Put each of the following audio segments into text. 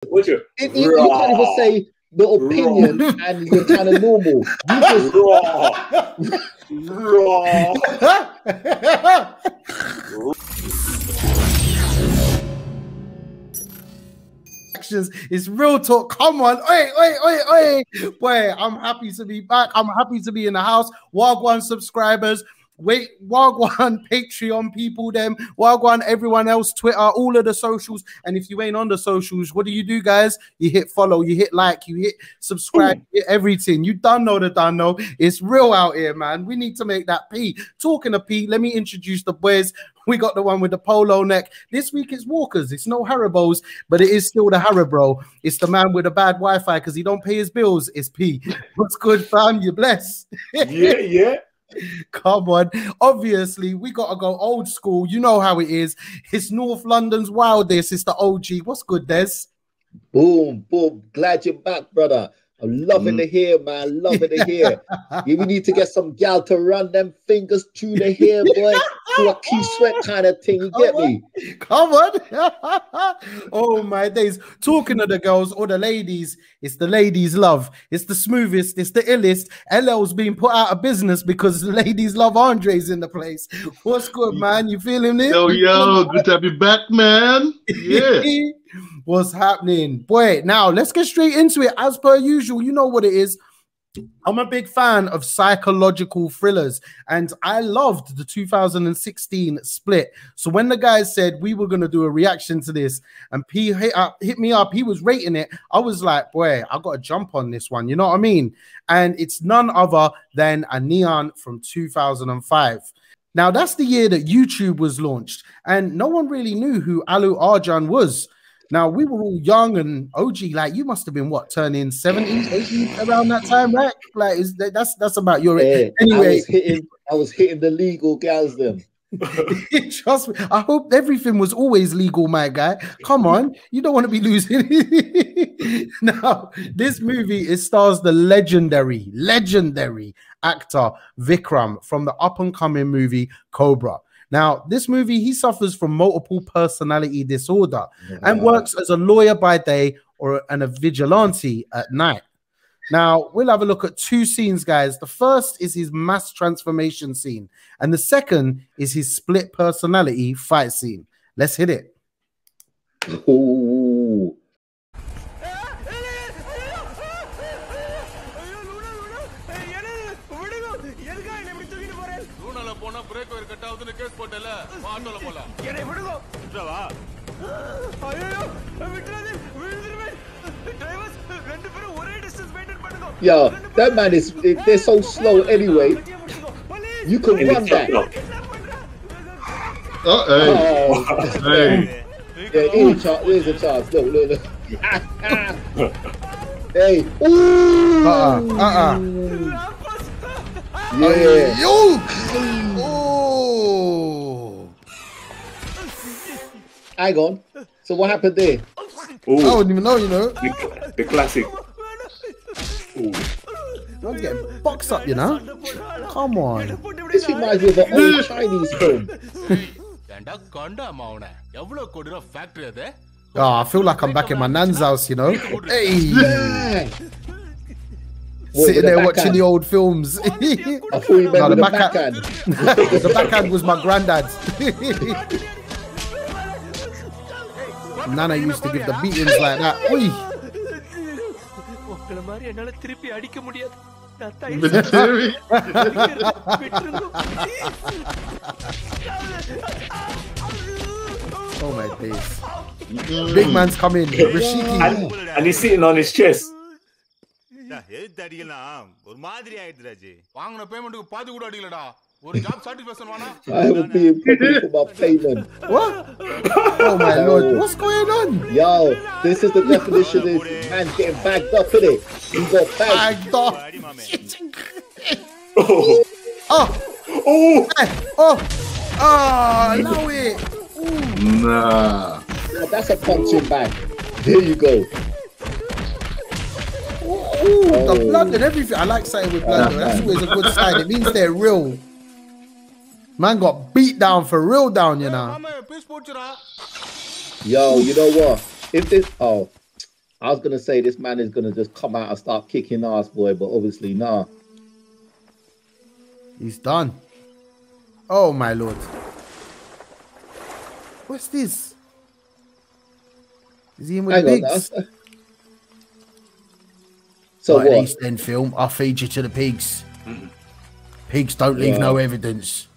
What's your you can't even say the opinion and you're kind of normal. You just raw. It's real talk. Come on. Oi. Boy, I'm happy to be back. I'm happy to be in the house. Wagwan subscribers. Wait, Wagwan Patreon people, them Wagwan, everyone else, Twitter, all of the socials. And if you ain't on the socials, what do, guys? You hit follow, you hit like, you hit subscribe, you hit everything. You don't know. It's real out here, man. We need to make that P. Talking of P, let me introduce the boys. We got the one with the polo neck. This week it's Walkers. It's no Haribos, but it is still the Haribro. It's the man with the bad Wi-Fi because he don't pay his bills. It's P. What's good, fam? You blessed? Yeah. Come on. Obviously, we got to go old school. You know how it is. It's North London's wildest. It's the OG. What's good, Des? Boom. Glad you're back, brother. I'm loving to hear, man. Loving to hear. We need to get some gal to run them fingers through the hair, boy. Do a key sweat kind of thing. You get me? Come on. Oh, my days. Talking to the girls or the ladies, it's the ladies' love. It's the smoothest. It's the illest. LL's being put out of business because the ladies love Andre's in the place. What's good, man? You feeling it? Yo, good to have you back, man. Yeah. What's happening? Boy, now let's get straight into it. As per usual, you know what it is. I'm a big fan of psychological thrillers, and I loved the 2016 Split. So when the guys said we were going to do a reaction to this, and P hit me up, he was rating it, I was like, boy, I got to jump on this one. You know what I mean? And it's none other than Anniyan from 2005. Now, that's the year that YouTube was launched, and no one really knew who Alu Arjan was. Now, we were all young and OG, like, you must have been, what, turning 70, 80 around that time, right? Like, that's about your age. Anyway. I was hitting the legal gals then. Trust me, I hope everything was always legal, my guy. Come on, you don't want to be losing. Now, this movie, it stars the legendary actor Vikram from the up-and-coming movie Cobra. Now, this movie, he suffers from multiple personality disorder and works as a lawyer by day and a vigilante at night. Now, we'll have a look at two scenes, guys. The first is his mass transformation scene, and the second is his split personality fight scene. Let's hit it. Ooh. Yo, that man is, they're so slow anyway. You can run that. Hey. Yeah, here's a chance. Look. Hey. Ooh. Yeah. Oh. Hang on. So what happened there? Ooh. I don't even know, you know. The classic. Ooh. I'm getting boxed up, you know. Come on. This reminds me of an old Chinese film. Oh, I feel like I'm back in my nan's house, you know. Hey. Yeah. Sitting there watching the old films. I thought you meant the backhand. The backhand was my granddad. Nana used to give the beatings like that. Oi. Oh my days. Big man's coming. Rashiki. And he's sitting on his chest. Yo, I haven't been put for my payment. What? Oh my lord, what's going on? Yo, this is the definition of man getting bagged up, innit? He got bagged up. Allow it. Nah. Now that's a punching bag. There you go. The blood and everything. I like saying with blood, though. That's always a good sign. It means they're real. Man got beat down for real down, you know. Yo, you know what? If this, I was gonna say this man is gonna just come out and start kicking ass, boy, but obviously, nah. He's done. Oh my lord. What's this? Is he in with Hang on, pigs? So Right, what? East End film. I'll feed you to the pigs. Pigs don't leave no evidence.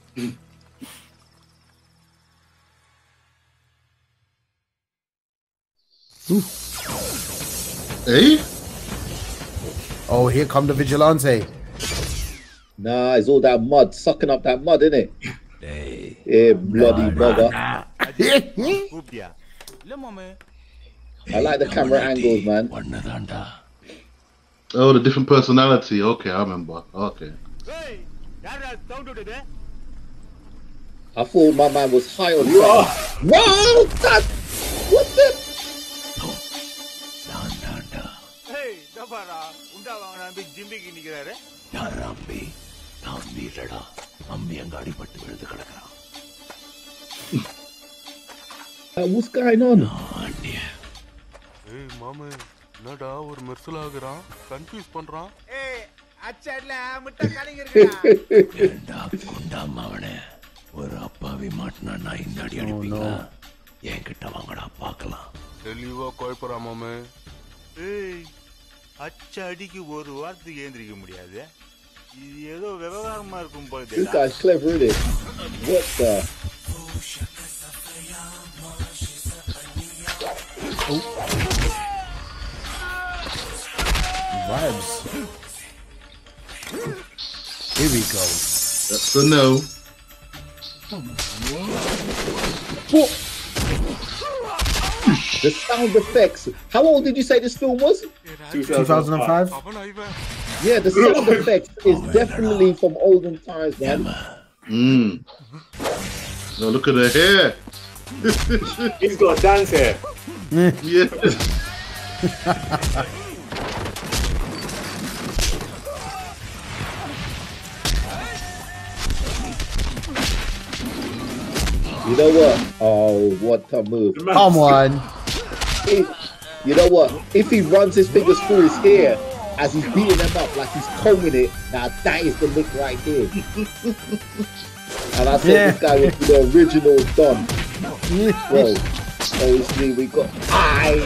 Hey? Oh, here come the vigilante. Nah, it's all that mud, sucking up that mud, innit? Yeah, bloody bugger. I like the camera angles, man. Oh, the different personality. Okay, I remember. Okay. I thought my man was high on something. Wow, that, what the? What's going on? Hey, mama, nada or mercil agra, confuse பண்றான். Hey, அச்சல்ல முட்டை கடிங்க இருக்குடா. ஏண்டா குண்டா மாவனே, ஒரு அப்பாவி மாட்டனா நான் இந்த அடி அடிப்பீங்க. என்கிட்ட வாங்கடா பார்க்கலாம். தெளிவா கோய்பறா மாமே. ஏய், அச்ச அடிக்கு ஒரு வார்த்தை ஏந்திரிக்க முடியாது. இது ஏதோ விவகாரமா இருக்கும் போல This guy's clever, isn't it? What the? Oh. Vibes. Here we go. That's a no. What? The sound effects. How old did you say this film was? 2005. Yeah, the sound effects is definitely from olden times, man. Now look at the hair. He's got dance hair. Yeah. You know what? Oh, what a move. Come on. You know what? If he runs his fingers through his hair as he's beating them up like he's combing it, now that is the lick right there. And I said this guy was the original Don. Bro, obviously we got... Aye!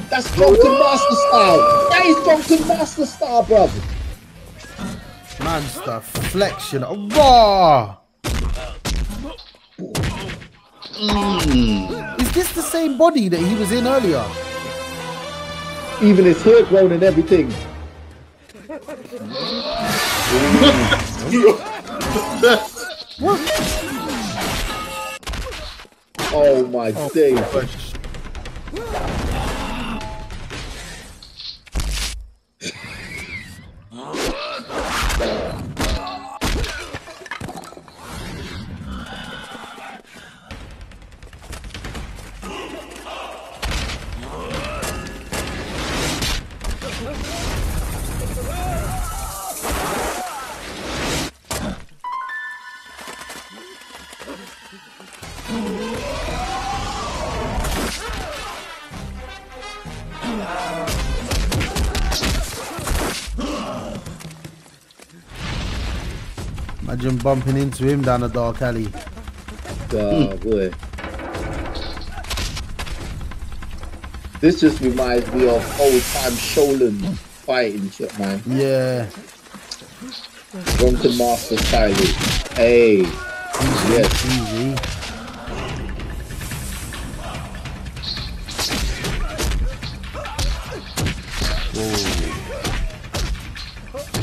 That's Drunken Master style! That is Drunken Master style, brother! Monster flexion. Raw! Is this the same body that he was in earlier? Even his hair grown and everything. What? Oh my days. Imagine bumping into him down a dark alley. Oh boy. This just reminds me of old time Shaolin fighting shit, man. Yeah. Drunken Master style. Hey. Yes. Easy.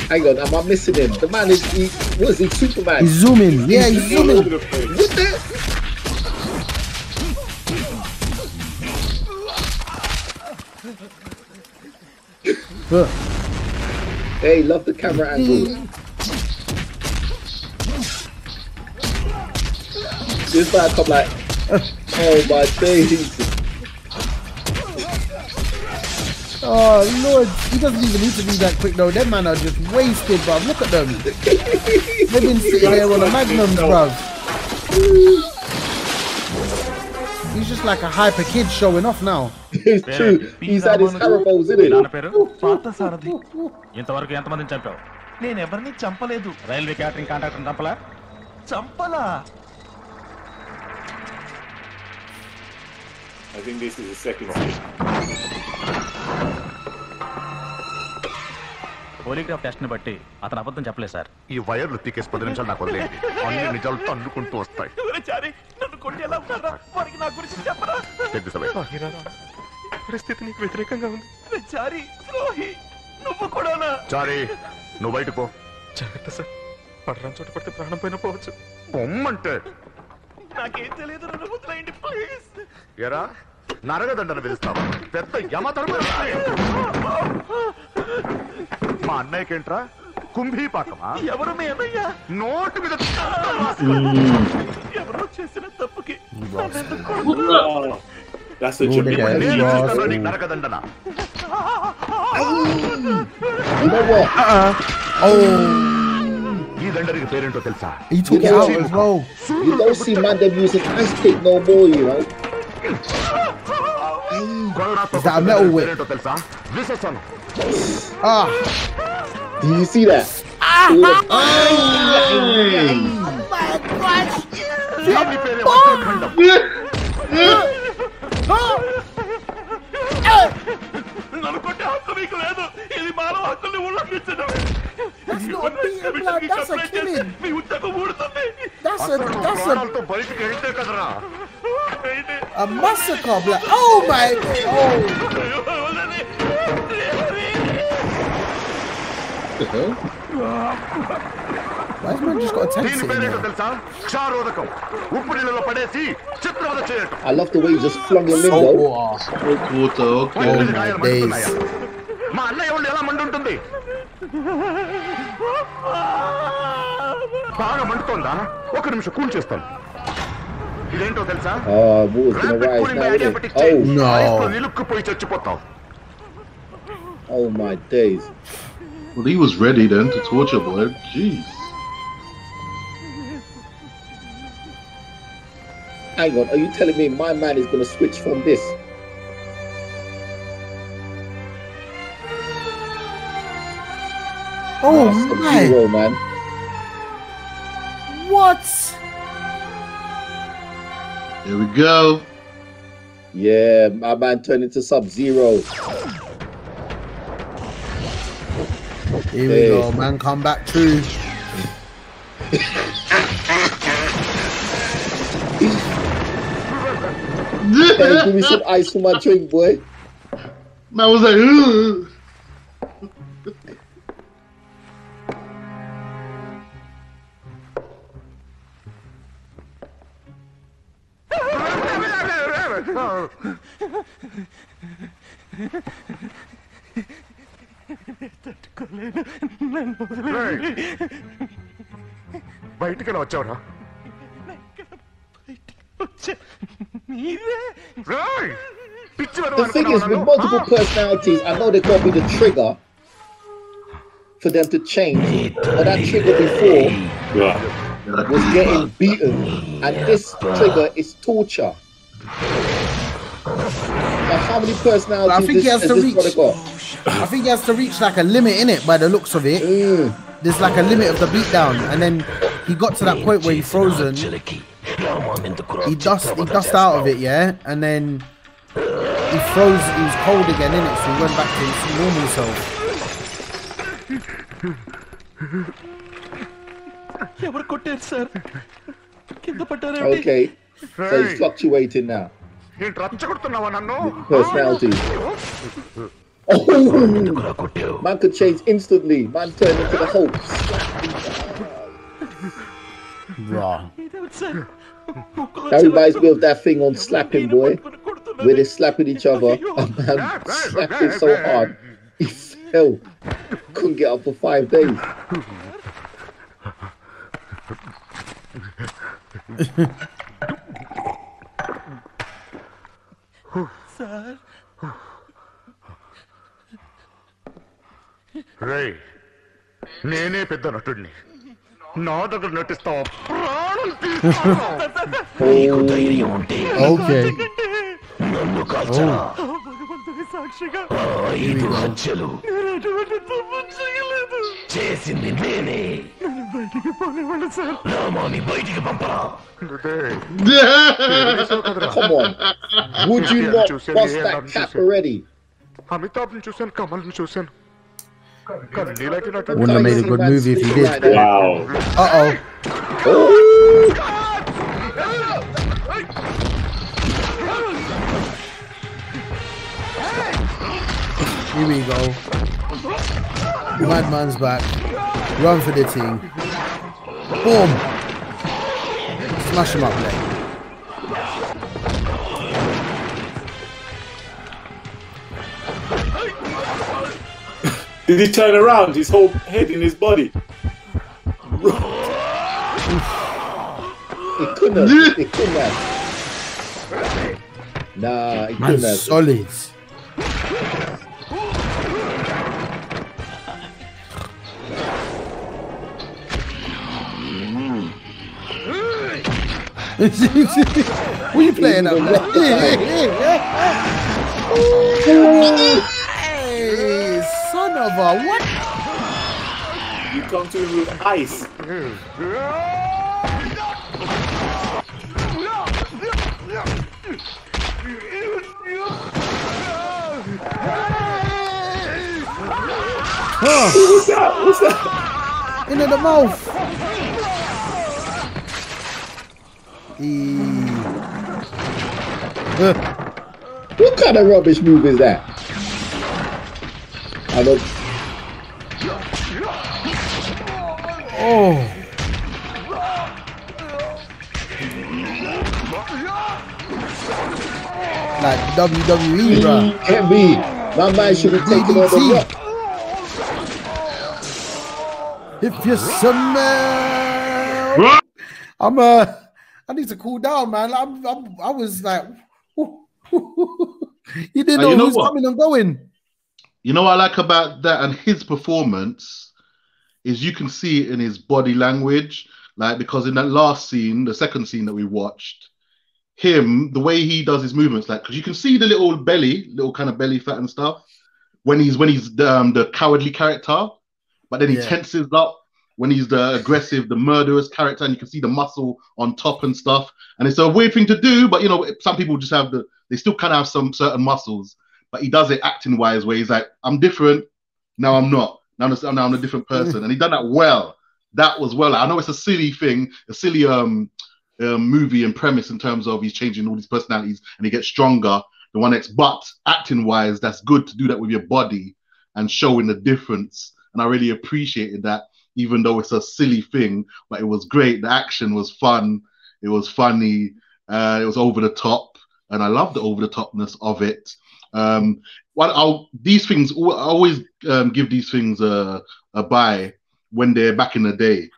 Hang on, am I missing him? The man is, what is he, Superman? He's zooming. Yeah, he's zooming. What the? Hey, love the camera angles. This man come like, oh my days. Oh Lord, he doesn't even need to be that quick though. Them man are just wasted, bruv. Look at them. They've been sitting there on the magnums, bruv. He's just like a hyper kid showing off now. It's true. He's had his Chatterbox, isn't it? Parthasarathi ఇంతవరకు ఎంతమందిని చంపావు? నేను ఎవరిని చంపలేదు. Railway catering contractor చంపలా? చంపలా. I think this is the second scene. Polygraph test ని బట్టి అతను అబద్ధం చెప్పలేదు సార్. ఈ వైర్లు తీకేసి 10 నిమిషాలు నాకు వదిలేయండి. అన్ని నిజాలు తన్నుకుంటూ వస్తాయి. నన్ను కొట్టేలా ఉన్నారా? వారికి నా గురించి చెప్పరా? పరిస్థితి నీకు వ్యతిరేకంగా ఉంది. చారి ద్రోహి నువ్వు కూడానా? చారి నువ్వు బయటకు పో. జాగ్రత్త సార్, పడరాని చోట పడితే ప్రాణం పైన పోవచ్చు. పొమ్మంటే నాకేం తెలియదు, నన్ను వదిలేయండి ప్లీజ్. ఎరా నరగదండను పిలుస్తావా? పెద్ద యమధర్మ. మా అన్నయ్యకేంట్రా కుంభీపాకమా? ఎవరు మీ అన్నయ్య? నోటి మీద ఎవరో చేసిన తప్పుకి That's the Jamaican. నరకదండన. ఈ దండరికి పేరేంటో తెలుసా? He took it out as well. You don't see man them using ice pick no more, you know. Is that a metal whip? పేరేంటో తెలుసా? విససన్. Ah. Do you see that? దీని పేరే వజ్రఖండం. నన్ను కొట్టే హక్కు మీకు లేదు. ఇది మానవ హక్కుల్ని ఉల్లంఘించడం. That's not beating blood, that's a killing. Me ఉత్తకు ఊడుతుంది. That's ప్రాణాలతో బయటికి వెళ్తే కదరా. a massacre, blood. Oh my God. Why has man just got a దీని tense in పేరేంటో there? తెలుసా? క్షారోదకం. ఉప్పు నీళ్ళలో పడేసి చిత్రవద చేయటం. I love the way he just flung him in Oh, though. wow. Water, okay. Oh my గాయాలు days. మండుతున్నాయా? మా అన్నయ్య ఒళ్ళు ఎలా మండుంటుంది? బాగా మండుతోందా? ఒక నిమిషం కూల్ చేస్తాను. ఇదేంటో తెలుసా? Oh, water's gonna rapid rise cooling now, diabetic isn't it? చేయి. no. ఐస్లో నిలుక్కుపోయి చచ్చిపోతావు. Oh my days. Well, he was ready then to torture boy. Jeez. Hang on, are you telling me my man is gonna switch from this? Oh That's my. Sub-Zero, man. What? Here we go. Yeah, my man turned into Sub-Zero. Here we go, man. Come back true. Hey, give me some ice for my drink, boy. Man was like, ugh. బయటికి ఎలా వచ్చావురా? రేయ్! పిచ్చి వెధవ The thing is, with అనుకున్నావా multiple నన్ను? personalities, I know there's gonna be the trigger for them to change. But that trigger before Yeah. was getting beaten, and this trigger is torture. Now, how many personalities I think he has has to this reach. brother got? I think he has to reach like a limit in it by the looks of it. There's like a limit of the beatdown, and then he got to that point where he's frozen. He dust out of it, yeah, and then he froze. He was cold again, innit? So he went back to his normal self. ఎవరు కొట్టారు sir? కింద పడ్డారు. Okay, so he's fluctuating now. ఏంటి రచ్చగొడుతున్నావా నన్ను? Personalities. Oh, man could change instantly. Man turned into the Hulk. Raw. That reminds me of that thing on Slapping, boy, where they're slapping each other. And man slapped him so hard, he fell. Couldn't get up for 5 days. Sir రేయ్! నేనే పెద్ద నటుడిని. నా దగ్గర నటిస్తావా? ప్రాణం తీస్తావా? Okay. నన్ను కాల్చరా భగవంతుని సాక్షిగా 5 హత్యలు నేను ఎటువంటి తప్పు చేయలేదు. చేసింది నేనే. నన్ను బయటికి పోనివ్వండి సార్. రామాని బయటికి పంపరా. Come on. Would you not bust that cap already? అమితాబ్ని చూశాను, కమల్ని చూశాను. కన్నీళ్ళకి నాకు Wouldn't have made a good movie if he did. Wow. Uh-oh. Here we go. Madman's back. Run for the team. Boom. Smash him up there. Did he turn around? His whole head in his body. He couldn't have. He couldn't have. Nah, he Man, couldn't have. solid. What are you playing up there? Hey, son of a what? You come to him with ice. What's that? What's that? Into the mouth. What kind of rubbish move is that? I don't. Oh. Like WWE, bro. Can't be. My man should have taken all the rock. If you smell, I need to cool down, man. I was like, you didn't know you know who's what? coming and going. You know what I like about that and his performance is you can see it in his body language. Like, because in that last scene, the second scene that we watched, him, the way he does his movements, like, because you can see the little kind of belly fat and stuff when he's the cowardly character, but then he tenses up when he's the aggressive, the murderous character, and you can see the muscle on top and stuff. And it's a weird thing to do, but you know, some people just have they still kind of have some certain muscles, but he does it acting wise, where he's like, I'm different, now I'm not. Now I'm a different person. And he done that well. That was well. I know it's a silly thing, a silly movie and premise in terms of he's changing all these personalities and he gets stronger than one next. But acting wise, that's good to do that with your body and showing the difference. And I really appreciated that, even though it's a silly thing, but it was great. The action was fun. It was funny. It was over the top. And I love the over the topness of it. These things, I always give these things a buy when they're back in the day.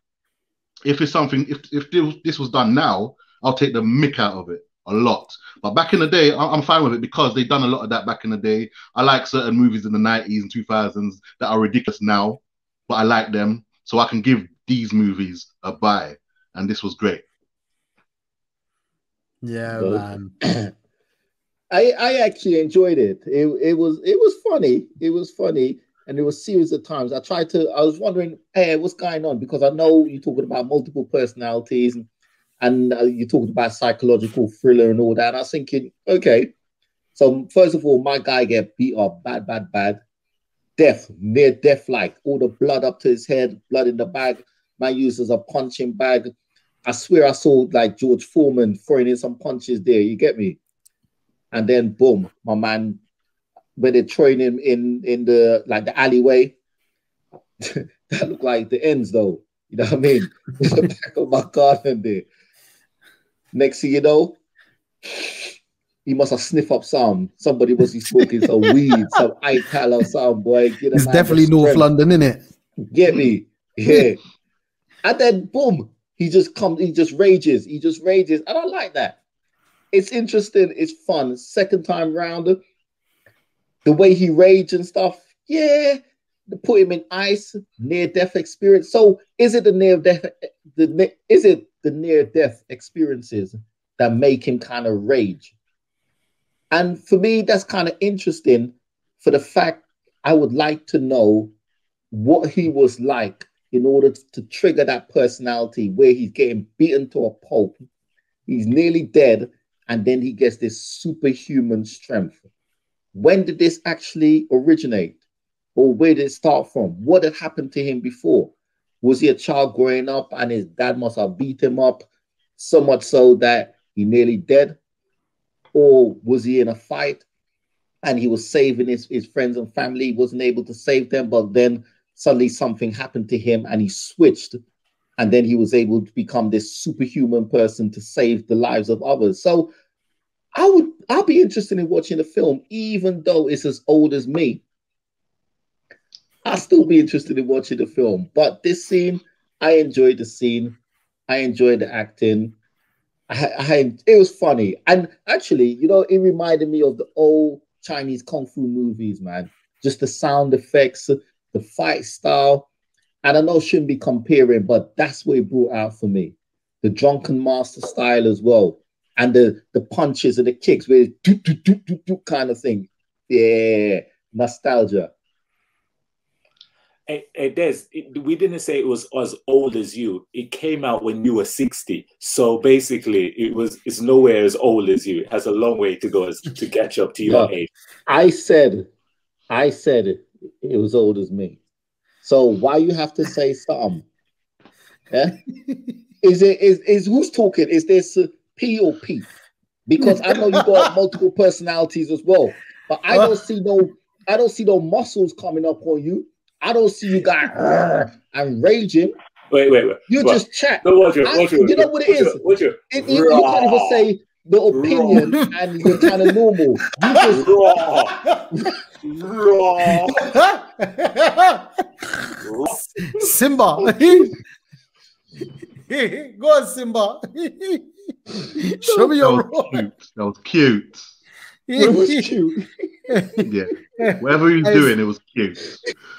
If it's something, if this was done now, I'll take the mick out of it a lot. But back in the day, I'm fine with it because they've done a lot of that back in the day. I like certain movies in the 90s and 2000s that are ridiculous now, but I like them. So I can give these movies a buy. And this was great. Yeah, man. I actually enjoyed it. It was funny. It was funny. And there was series of times I was wondering, hey, what's going on? Because I know you're talking about multiple personalities and you're talking about psychological thriller and all that. And I was thinking, okay, so first of all, my guy get beat up bad. Death, near death, like all the blood up to his head, blood in the bag. Man uses a punching bag. I swear I saw like George Foreman throwing in some punches there. You get me? And then boom, my man, when they're throwing him in the alleyway, that looked like the ends though. You know what I mean? In the back of my garden there. Next thing you know, he must have sniffed up somebody was he smoking some weed, some ital or some boy. It's definitely North London, isn't it? Get me? Yeah. And then boom, he just rages. And I like that. It's interesting, it's fun. Second time round, the way he raged and stuff, yeah, they put him in ice, near-death experience. So is it the near-death experiences that make him kind of rage? And for me, that's kind of interesting for the fact I would like to know what he was like in order to trigger that personality where he's getting beaten to a pulp. He's nearly dead, and then he gets this superhuman strength. When did this actually originate? Or where did it start from? What had happened to him before? Was he a child growing up and his dad must have beat him up so much so that he nearly dead? Or was he in a fight and he was saving his friends and family? He wasn't able to save them, but then suddenly something happened to him and he switched. And then he was able to become this superhuman person to save the lives of others. So I'll be interested in watching the film, even though it's as old as me. I'll still be interested in watching the film. But this scene, I enjoyed the scene. I enjoyed the acting. It was funny. And actually, you know, it reminded me of the old Chinese Kung Fu movies, man. Just the sound effects, the fight style. And I know I shouldn't be comparing, but that's what it brought out for me. The drunken master style as well. And the punches and the kicks where it's kind of thing. Yeah, nostalgia. We didn't say it was as old as you. It came out when you were 60. So basically, it's nowhere as old as you. It has a long way to go to catch up to your age. I said it was old as me. So why you have to say something? Yeah? Is who's talking? Is this P or P? Because I know you got multiple personalities as well. But I don't see no muscles coming up on you. I don't see you guys and raging. Wait. You just chat. No, you know what it is? You can't even say the opinion and you're kind of normal. You just Simba. Go on, Simba. Show me your raw. That was cute. It was cute. Yeah, whatever he was doing, it was cute.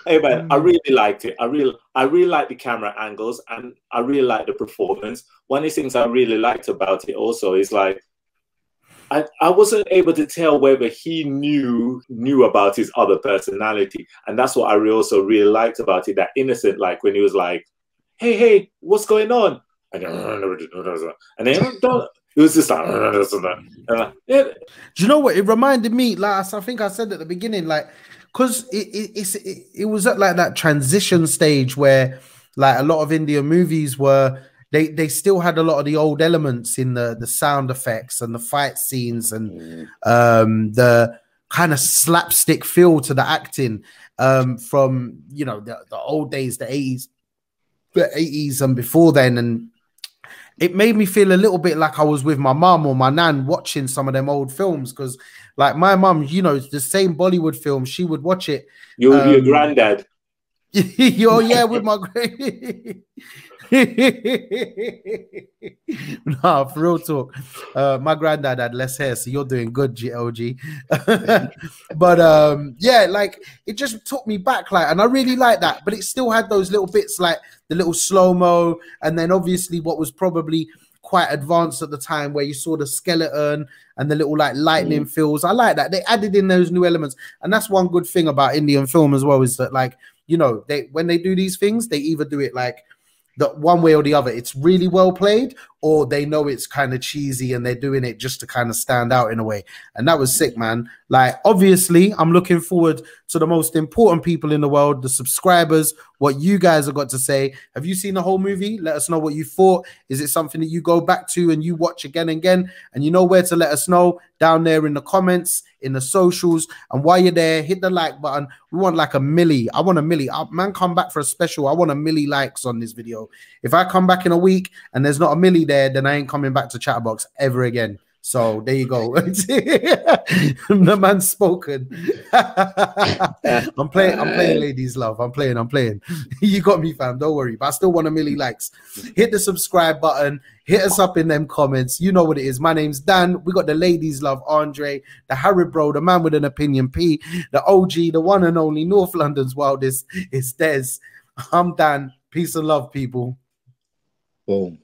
Hey man, I really liked it. I really liked the camera angles, and I really liked the performance. One of the things I really liked about it also is like I wasn't able to tell whether he knew about his other personality, and that's what I also really liked about it. That innocent, like when he was like, "Hey, what's going on?" And then it was just like, do you know what? It reminded me, like I think I said at the beginning, like, because it was at like that transition stage where like a lot of Indian movies were, they still had a lot of the old elements in the sound effects and the fight scenes and the kind of slapstick feel to the acting from, you know, the old days, the 80s and before then. And it made me feel a little bit like I was with my mum or my nan watching some of them old films, because like my mum, you know, the same Bollywood film, she would watch it. Your granddad. Yeah, with my nah, for real talk. My granddad had less hair, so you're doing good, GLG. But yeah, like it just took me back, like, and I really like that. But it still had those little bits, like the little slow-mo, and then obviously what was probably quite advanced at the time, where you saw the skeleton and the little like lightning fills. I like that they added in those new elements, and that's one good thing about Indian film as well, is that, like, you know, when they do these things, they either do it like the one way or the other. It's really well played, or they know it's kind of cheesy and they're doing it just to kind of stand out in a way. And that was sick, man. Like, obviously, I'm looking forward to the most important people in the world, the subscribers, what you guys have got to say. Have you seen the whole movie? Let us know what you thought. Is it something that you go back to and you watch again and again? And you know where to let us know, down there in the comments, in the socials. And while you're there, hit the like button. We want like a milli. I want a milli. Man, come back for a special. I want a milli likes on this video. If I come back in a week and there's not a milli there, then I ain't coming back to Chatterbox ever again. So there you go. The man's spoken. I'm playing, ladies love. I'm playing. You got me, fam. Don't worry. But I still want a milli likes. Hit the subscribe button. Hit us up in them comments. You know what it is. My name's Dan. We got the ladies love Andre, the Harry bro, the man with an opinion P, the OG, the one and only North London's wildest is Des. I'm Dan. Peace and love, people. Boom.